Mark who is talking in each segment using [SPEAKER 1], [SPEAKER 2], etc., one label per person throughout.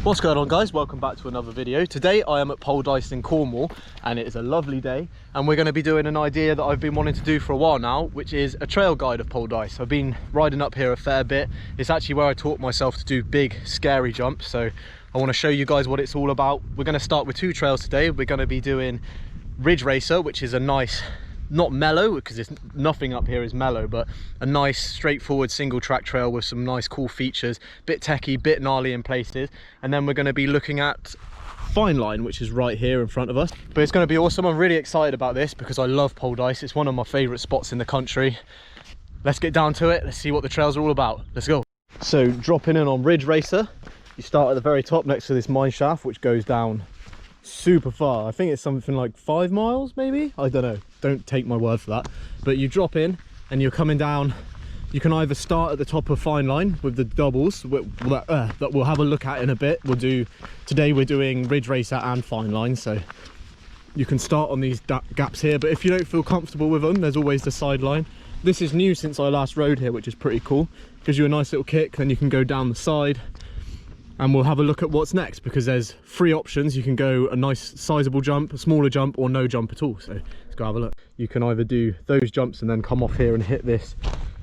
[SPEAKER 1] What's going on, guys? Welcome back to another video. Today I am at Poldice in Cornwall and it is a lovely day, and we're going to be doing an idea that I've been wanting to do for a while now, which is a trail guide of Poldice. I've been riding up here a fair bit. It's actually where I taught myself to do big scary jumps, so I want to show you guys what it's all about. We're going to start with two trails today. We're going to be doing Ridgeracer, which is a nice, not mellow, because it's nothing up here is mellow, but a nice straightforward single track trail with some nice cool features, bit techie, bit gnarly in places. And then we're going to be looking at Fine Line, which is right here in front of us. But it's going to be awesome. I'm really excited about this because I love Poldice. It's one of my favorite spots in the country. Let's get down to it. Let's see what the trails are all about. Let's go. So dropping in on Ridgeracer, you start at the very top next to this mine shaft, which goes down super far. I think it's something like 5 miles maybe, I don't know, don't take my word for that. But you drop in and you're coming down. You can either start at the top of Fine Line with the doubles that we'll have a look at in a bit. Today we're doing Ridgeracer and Fine Line, so you can start on these gaps here, but if you don't feel comfortable with them, there's always the sideline. This is new since I last rode here, which is pretty cool. Gives you a nice little kick, then you can go down the side. And we'll have a look at what's next, because there's 3 options. You can go a nice sizable jump, a smaller jump, or no jump at all. So let's go have a look. You can either do those jumps and then come off here and hit this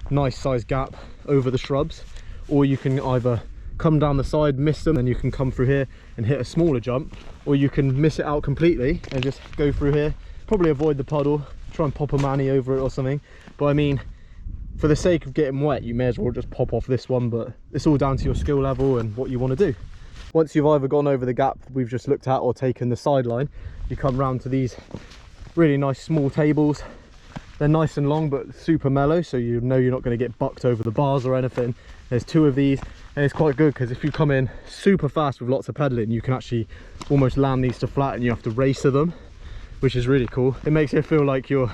[SPEAKER 1] nice sized gap over the shrubs, or you can either come down the side, miss them, and you can come through here and hit a smaller jump, or you can miss it out completely and just go through here, probably avoid the puddle, try and pop a manny over it or something. But I mean, for the sake of getting wet, you may as well just pop off this one, but it's all down to your skill level and what you want to do. Once you've either gone over the gap we've just looked at or taken the sideline, you come round to these really nice small tables. They're nice and long but super mellow, so you know you're not going to get bucked over the bars or anything. There's 2 of these, and it's quite good because if you come in super fast with lots of pedaling, you can actually almost land these to flat and you have to racer them, which is really cool. It makes it feel like you're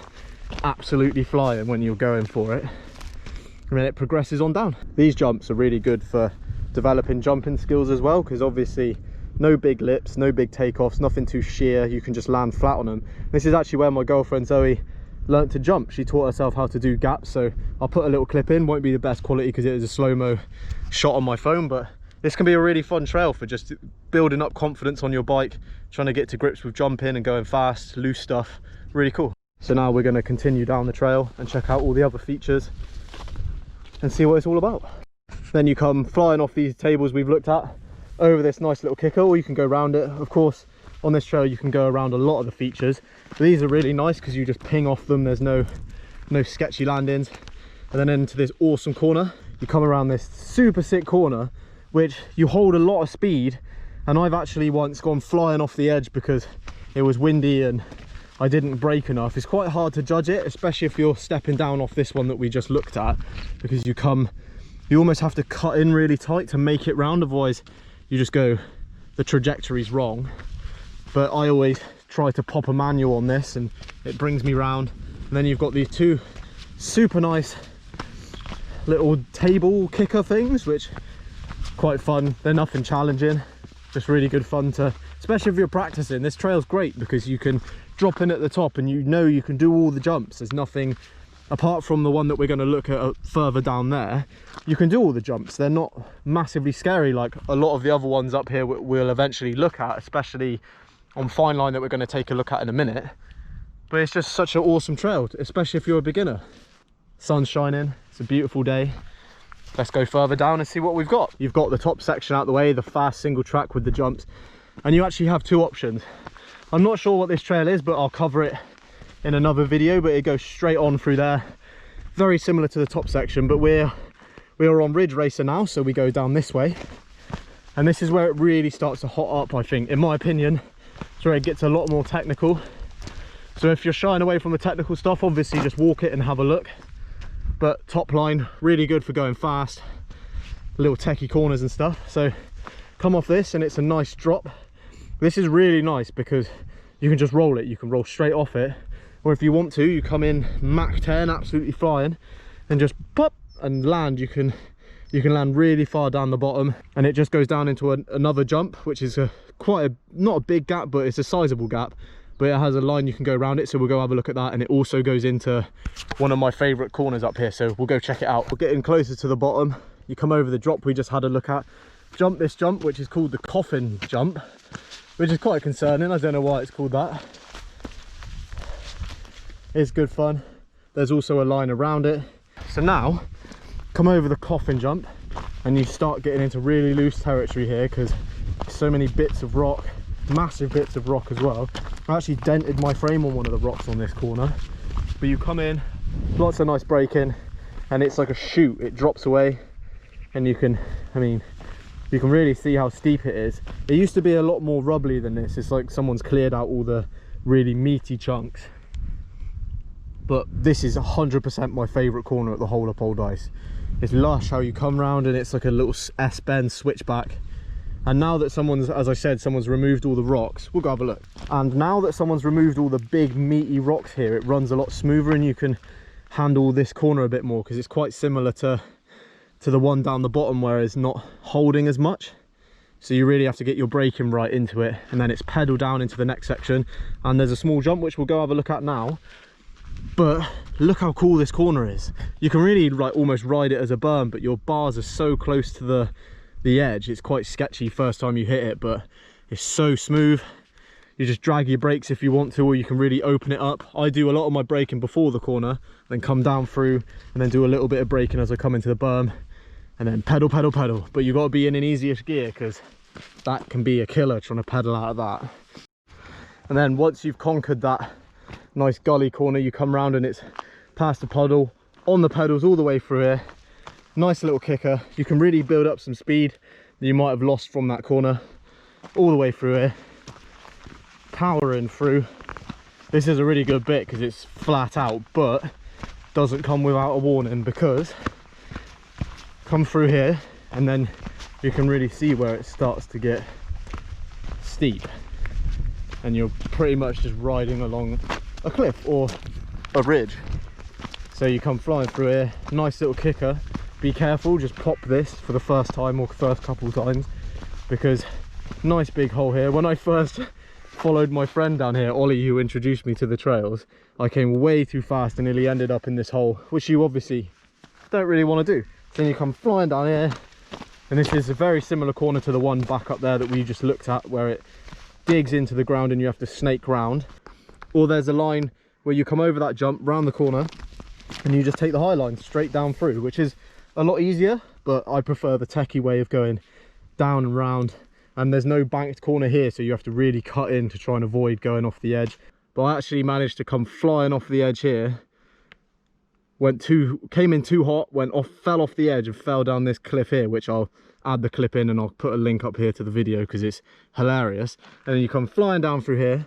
[SPEAKER 1] absolutely flying when you're going for it. And then it progresses on down. These jumps are really good for developing jumping skills as well, because obviously no big lips, no big takeoffs, nothing too sheer. You can just land flat on them. This is actually where my girlfriend Zoe learnt to jump. She taught herself how to do gaps, so I'll put a little clip in. Won't be the best quality because it is a slow-mo shot on my phone, but this can be a really fun trail for just building up confidence on your bike, trying to get to grips with jumping and going fast, loose stuff. Really cool. So now we're going to continue down the trail and check out all the other features and see what it's all about. Then you come flying off these tables we've looked at over this nice little kicker, or you can go around it. Of course, on this trail you can go around a lot of the features, but these are really nice because you just ping off them. There's no sketchy landings. And then into this awesome corner, you come around this super sick corner which you hold a lot of speed, and I've actually once gone flying off the edge because it was windy and I didn't brake enough. It's quite hard to judge it, especially if you're stepping down off this one that we just looked at, because you almost have to cut in really tight to make it round, otherwise you just go, the trajectory's wrong. But I always try to pop a manual on this and it brings me round. And then you've got these 2 super nice little table kicker things, which are quite fun. They're nothing challenging, just really good fun to, especially if you're practicing. This trail's great because you can drop in at the top and you know you can do all the jumps. There's nothing apart from the one that we're going to look at further down there. You can do all the jumps. They're not massively scary like a lot of the other ones up here we'll eventually look at, especially on Fine Line that we're going to take a look at in a minute. But it's just such an awesome trail, especially if you're a beginner. Sun's shining, it's a beautiful day. Let's go further down and see what we've got. You've got the top section out the way, the fast single track with the jumps, and you actually have 2 options. I'm not sure what this trail is, but I'll cover it in another video. But it goes straight on through there, very similar to the top section. But we are on Ridgeracer now, so we go down this way, and this is where it really starts to hot up, I think, in my opinion. It's where it gets a lot more technical. So if you're shying away from the technical stuff, obviously just walk it and have a look. But top line, really good for going fast, little techie corners and stuff. So come off this and it's a nice drop. This is really nice because you can just roll it. You can roll straight off it, or if you want to, you come in Mach 10 absolutely flying and just pop and land. You can land really far down the bottom, and it just goes down into another jump, which is not a big gap, but it's a sizable gap. But it has a line you can go around it, so we'll go have a look at that. And it also goes into one of my favorite corners up here, so we'll go check it out. We're getting closer to the bottom. You come over the drop we just had a look at, jump this jump, which is called the coffin jump, which is quite concerning. I don't know why it's called that. It's good fun. There's also a line around it. So now, come over the coffin jump and you start getting into really loose territory here, because so many bits of rock, massive bits of rock as well. I actually dented my frame on one of the rocks on this corner. But you come in, lots of nice braking, and it's like a chute. It drops away and you can, I mean, you can really see how steep it is. It used to be a lot more rubbly than this. It's like someone's cleared out all the really meaty chunks. But this is 100% my favourite corner at the whole of Poldice. It's lush how you come round, and it's like a little S-bend switchback. And now that someone's, as I said, someone's removed all the rocks, we'll go have a look. And now that someone's removed all the big meaty rocks here, it runs a lot smoother and you can handle this corner a bit more, because it's quite similar to the one down the bottom where it's not holding as much. So you really have to get your braking right into it, and then it's pedal down into the next section. And there's a small jump which we'll go have a look at now. But look how cool this corner is. You can really like almost ride it as a berm, but your bars are so close to the edge. It's quite sketchy first time you hit it, but it's so smooth. You just drag your brakes if you want to, or you can really open it up. I do a lot of my braking before the corner, then come down through and then do a little bit of braking as I come into the berm, and then pedal, pedal, pedal. But you've got to be in an easiest gear, because that can be a killer trying to pedal out of that. And then once you've conquered that nice gully corner, you come round and it's past the puddle, on the pedals all the way through here. Nice little kicker. You can really build up some speed that you might have lost from that corner, all the way through here, powering through. This is a really good bit because it's flat out, but doesn't come without a warning, because come through here and then you can really see where it starts to get steep, and you're pretty much just riding along a cliff or a ridge. So you come flying through here, nice little kicker. Be careful, just pop this for the first time or first couple of times, because nice big hole here. When I first followed my friend down here, Ollie, who introduced me to the trails, I came way too fast and nearly ended up in this hole, which you obviously don't really want to do. So then you come flying down here, and this is a very similar corner to the one back up there that we just looked at, where it digs into the ground and you have to snake round. Or there's a line where you come over that jump, round the corner, and you just take the high line straight down through, which is a lot easier, but I prefer the techie way of going down and round. And there's no banked corner here, so you have to really cut in to try and avoid going off the edge. But I actually managed to come flying off the edge here, came in too hot, went off, fell off the edge and fell down this cliff here, which I'll add the clip in and I'll put a link up here to the video because it's hilarious. And then you come flying down through here,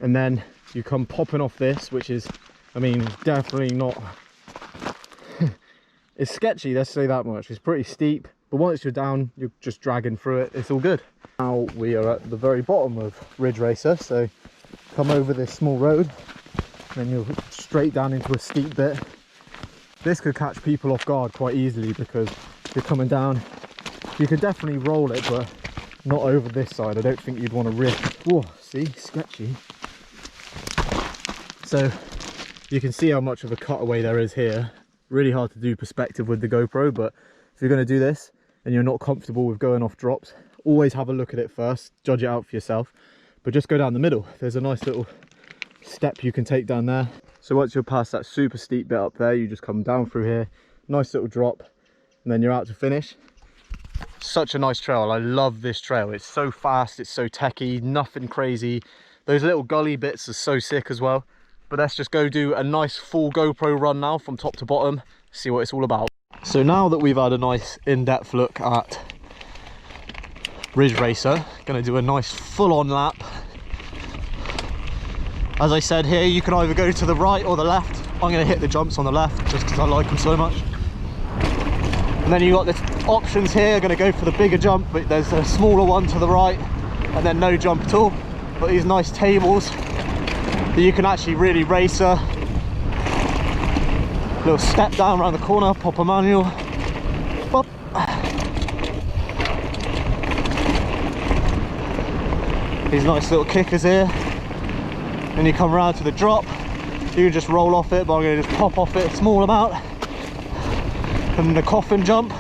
[SPEAKER 1] and then you come popping off this, which is, I mean, definitely not it's sketchy, let's say that much. It's pretty steep, but once you're down, you're just dragging through it. It's all good. Now we are at the very bottom of Ridgeracer, so come over this small road, then you're straight down into a steep bit. This could catch people off guard quite easily, because you're coming down. You could definitely roll it, but not over this side. I don't think you'd want to risk. Whoa, see, sketchy. So you can see how much of a cutaway there is here. Really hard to do perspective with the GoPro, but if you're going to do this and you're not comfortable with going off drops, always have a look at it first, judge it out for yourself, but just go down the middle. There's a nice little step you can take down there. So once you're past that super steep bit up there, you just come down through here, nice little drop, and then you're out to finish. Such a nice trail. I love this trail. It's so fast, it's so techie, nothing crazy. Those little gully bits are so sick as well. But let's just go do a nice full GoPro run now from top to bottom, see what it's all about. So now that we've had a nice in-depth look at Ridgeracer, gonna do a nice full-on lap. As I said here, you can either go to the right or the left. I'm gonna hit the jumps on the left just because I like them so much. And then you got the options here. I'm gonna go for the bigger jump, but there's a smaller one to the right, and then no jump at all. Got these nice tables that you can actually really race a little step down around the corner, pop a manual, pop. These nice little kickers here. Then you come around to the drop, you can just roll off it, but I'm going to just pop off it a small amount. And the coffin jump.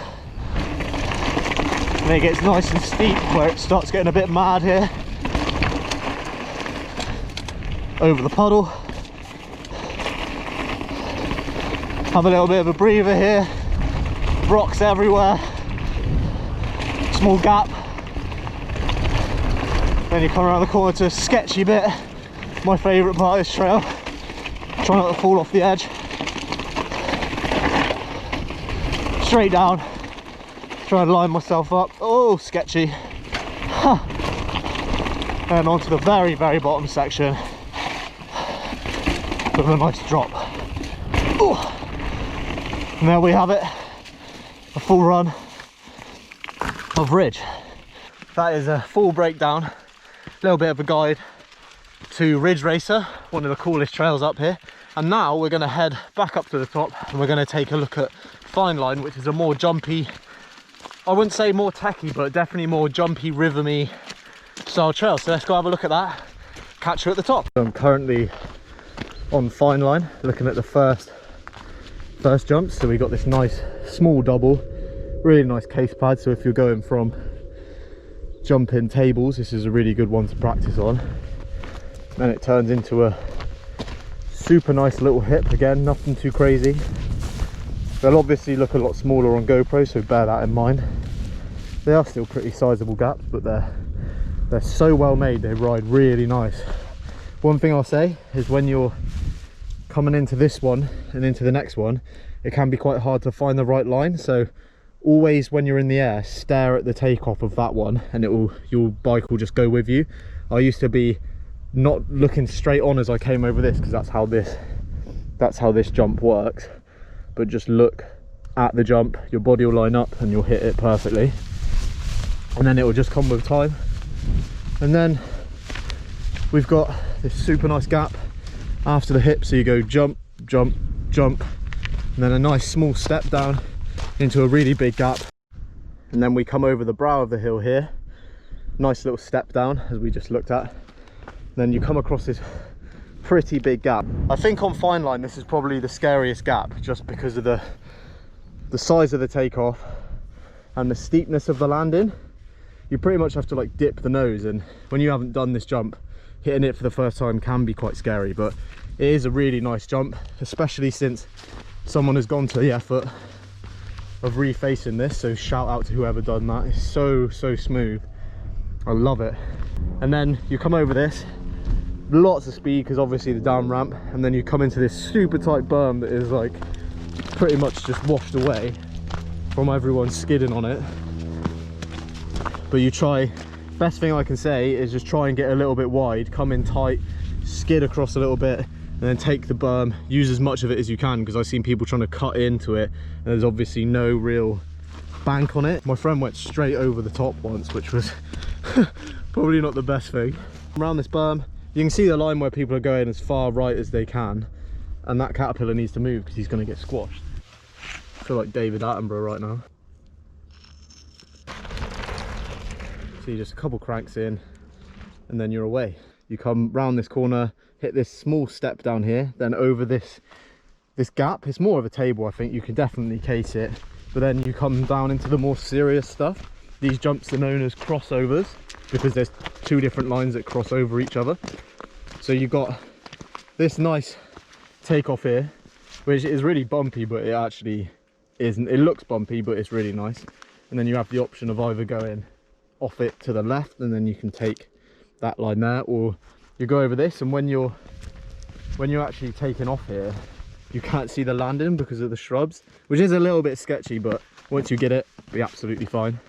[SPEAKER 1] and it gets nice and steep where it starts getting a bit mad here. Over the puddle. Have a little bit of a breather here. Rocks everywhere. Small gap. Then you come around the corner to a sketchy bit. My favourite part of this trail. Try not to fall off the edge. Straight down. Try and line myself up. Oh, sketchy. Huh. And onto the very, very bottom section with a nice drop. Ooh. And there we have it. A full run of Ridge. That is a full breakdown. A little bit of a guide to Ridgeracer, one of the coolest trails up here. And now we're going to head back up to the top and we're going to take a look at Fine Line, which is a more jumpy, I wouldn't say more techy, but definitely more jumpy, rhythmy style trail. So let's go have a look at that. Catch you at the top. I'm currently on Fine Line looking at the first jumps. So we got this nice small double, really nice case pad. So if you're going from jumping tables, this is a really good one to practice on. Then it turns into a super nice little hip, again nothing too crazy. They'll obviously look a lot smaller on GoPro, so bear that in mind. They are still pretty sizable gaps, but they're so well made, they ride really nice. One thing I'll say is when you're coming into this one and into the next one, it can be quite hard to find the right line. So always when you're in the air, stare at the takeoff of that one and your bike will just go with you. I used to be not looking straight on as I came over this, because that's how this jump works. But just look at the jump, your body will line up and you'll hit it perfectly, and then it will just come with time. And then we've got this super nice gap after the hip, so you go jump, jump, jump, and then a nice small step down into a really big gap, and then we come over the brow of the hill here, nice little step down as we just looked at. Then you come across this pretty big gap. I think on Fine Line this is probably the scariest gap, just because of the size of the takeoff and the steepness of the landing. You pretty much have to like dip the nose, and when you haven't done this jump, hitting it for the first time can be quite scary. But it is a really nice jump, especially since someone has gone to the effort of refacing this, so shout out to whoever done that. It's so smooth, I love it. And then you come over this, lots of speed because obviously the down ramp, and then you come into this super tight berm that is like pretty much just washed away from everyone skidding on it. But you try, best thing I can say is just try and get a little bit wide, come in tight, skid across a little bit, and then take the berm, use as much of it as you can, because I've seen people trying to cut into it and there's obviously no real bank on it. My friend went straight over the top once, which was probably not the best thing. Around this berm, you can see the line where people are going as far right as they can, and that caterpillar needs to move because he's going to get squashed. I feel like David Attenborough right now. See, just a couple cranks in and then you're away. You come round this corner, hit this small step down here, then over this gap. It's more of a table, I think. You can definitely case it, but then you come down into the more serious stuff. These jumps are known as crossovers because there's two different lines that cross over each other. So you've got this nice takeoff here, which is really bumpy, but it actually isn't. It looks bumpy, but it's really nice. And then you have the option of either going off it to the left, and then you can take that line there, or you go over this, and when you're actually taking off here, you can't see the landing because of the shrubs, which is a little bit sketchy, but once you get it, it'll be absolutely fine.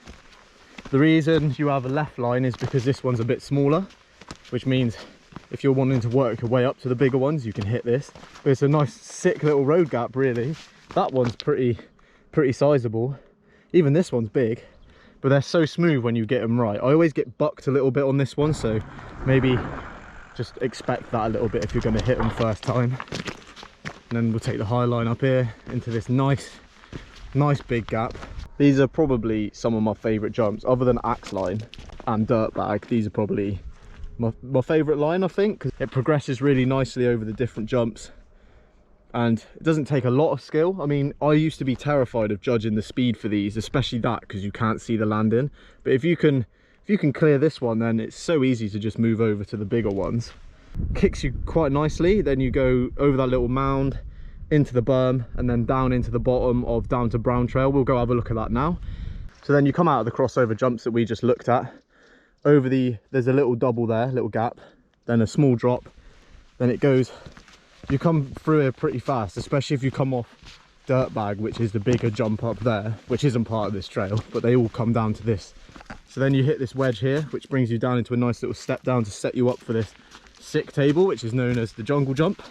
[SPEAKER 1] The reason you have a left line is because this one's a bit smaller, which means if you're wanting to work your way up to the bigger ones, you can hit this. But it's a nice sick little road gap, really. That one's pretty sizable. Even this one's big, but they're so smooth when you get them right. I always get bucked a little bit on this one, so maybe just expect that a little bit if you're going to hit them first time. And then we'll take the high line up here into this nice big gap. These are probably some of my favourite jumps, other than axe line and dirtbag. These are probably my favourite line, I think, because it progresses really nicely over the different jumps. and it doesn't take a lot of skill. I mean, I used to be terrified of judging the speed for these, especially that, because you can't see the landing. But if you can clear this one, then it's so easy to just move over to the bigger ones. Kicks you quite nicely. Then you go over that little mound into the berm and then down into the bottom of Down to Brown Trail. We'll go have a look at that now. So then you come out of the crossover jumps that we just looked at. Over there's a little double there, little gap, then a small drop, then it goes, you come through here pretty fast, especially if you come off Dirtbag, which is the bigger jump up there, which isn't part of this trail, but they all come down to this. So then you hit this wedge here, which brings you down into a nice little step down to set you up for this sick table, which is known as the jungle jump,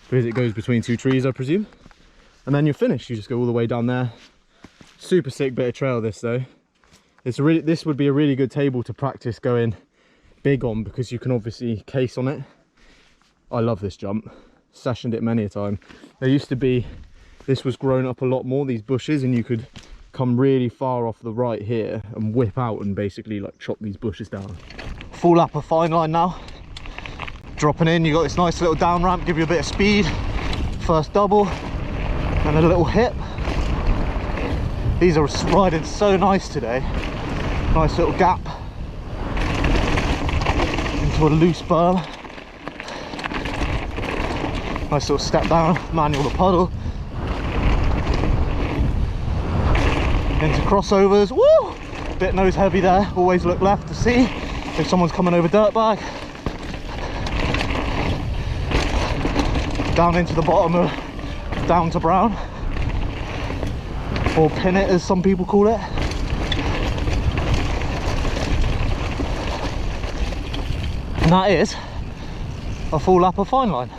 [SPEAKER 1] because it goes between two trees, I presume. And then you're finished. You just go all the way down there. Super sick bit of trail this though. This would be a really good table to practice going big on, because you can obviously case on it. I love this jump. Sessioned it many a time. There used to be, this was grown up a lot more, these bushes, and you could come really far off the right here and whip out and basically like chop these bushes down. Full lap of fine line now. Dropping in, you got this nice little down ramp, give you a bit of speed. First double and a little hip. These are riding so nice today. Nice little gap into a loose berm. Nice little step down, manual to puddle. Into crossovers, woo! Bit nose heavy there, always look left to see if someone's coming over Dirtbag. Down into the bottom of Down to Brown, or pin it as some people call it. And that is a full lap of fine line.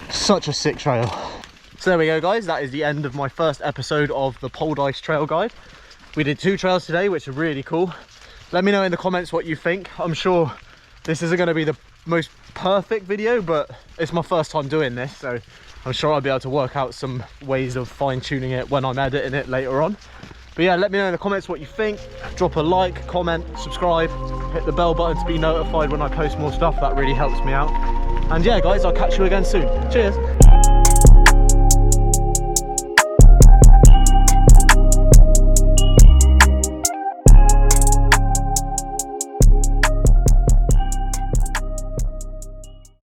[SPEAKER 1] Such a sick trail. So there we go guys, that is the end of my first episode of the Poldice Trail Guide. We did 2 trails today, which are really cool. Let me know in the comments what you think. I'm sure this isn't going to be the most perfect video, but it's my first time doing this, so I'm sure I'll be able to work out some ways of fine-tuning it when I'm editing it later on. But yeah, let me know in the comments what you think. Drop a like, comment, subscribe, hit the bell button to be notified when I post more stuff. That really helps me out. And yeah guys, I'll catch you again soon. Cheers.